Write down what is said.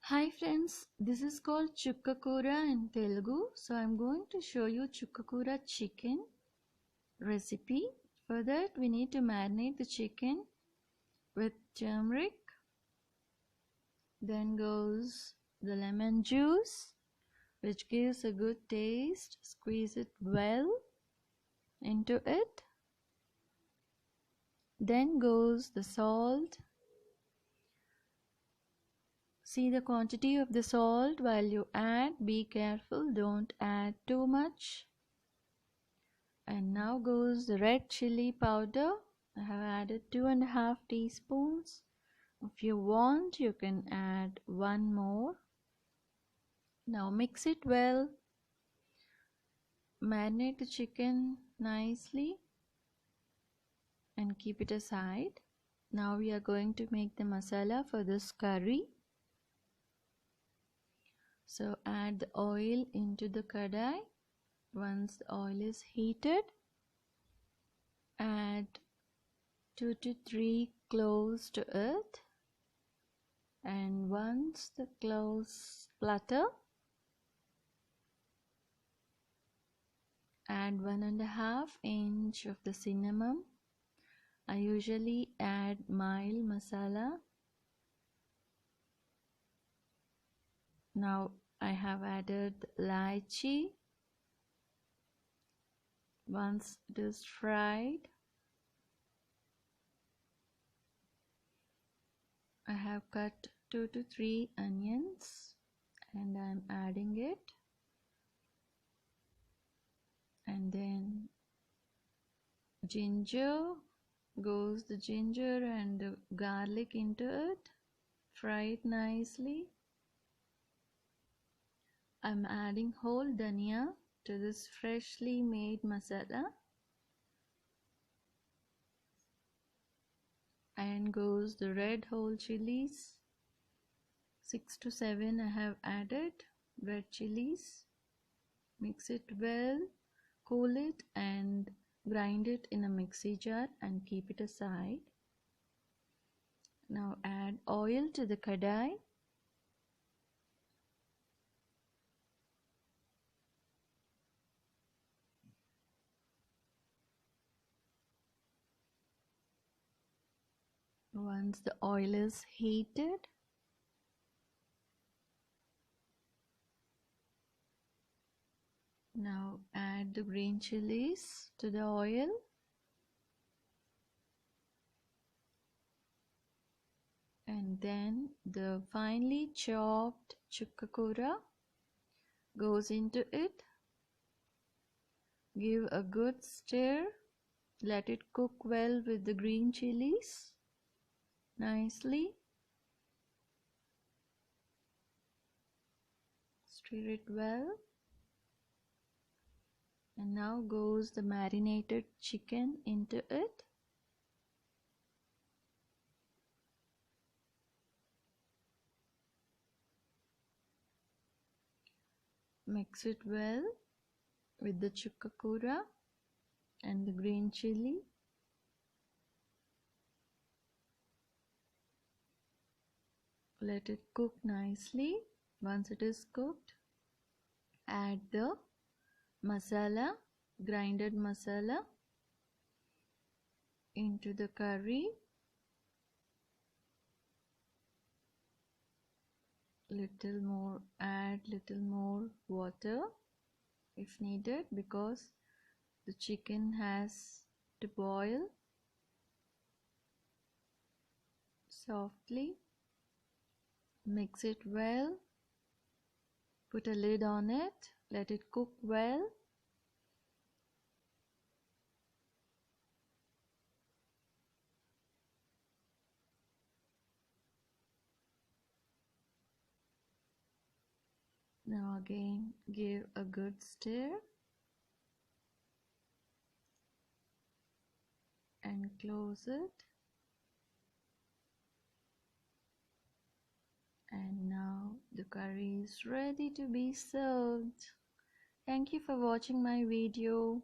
Hi friends, this is called Chukkakura in Telugu. So I'm going to show you Chukkakura chicken recipe. For that we need to marinate the chicken with turmeric. Then goes the lemon juice, which gives a good taste. Squeeze it well into it. Then goes the salt. See the quantity of the salt while you add. Be careful, don't add too much. And now goes the red chili powder. I have added 2.5 teaspoons. If you want, you can add one more. Now mix it well. Marinate the chicken nicely and keep it aside. Now we are going to make the masala for this curry. So add the oil into the kadai. Once the oil is heated, add 2 to 3 cloves to it. And once the cloves splutter, add 1.5 inch of the cinnamon. I usually add mild masala. Now I have added lychee. Once it is fried, I have cut 2 to 3 onions and I am adding it. And then ginger, goes the ginger and the garlic into it. Fry it nicely. I'm adding whole dhania to this freshly made masala. And goes the red whole chilies. 6 to 7 I have added red chilies. Mix it well, cool it and grind it in a mixie jar and keep it aside. Now add oil to the kadai. Once the oil is heated, now add the green chilies to the oil. And then the finely chopped chukkakura goes into it. Give a good stir. Let it cook well with the green chilies nicely. Stir it well. And now goes the marinated chicken into it. Mix it well with the chukkakura and the green chili. Let it cook nicely. Once it is cooked, add the masala, grinded masala into the curry. Add little more water if needed, because the chicken has to boil softly. Mix it well. Put a lid on it. Let it cook well. Now again give a good stir and close it. And now the curry is ready to be served. Thank you for watching my video.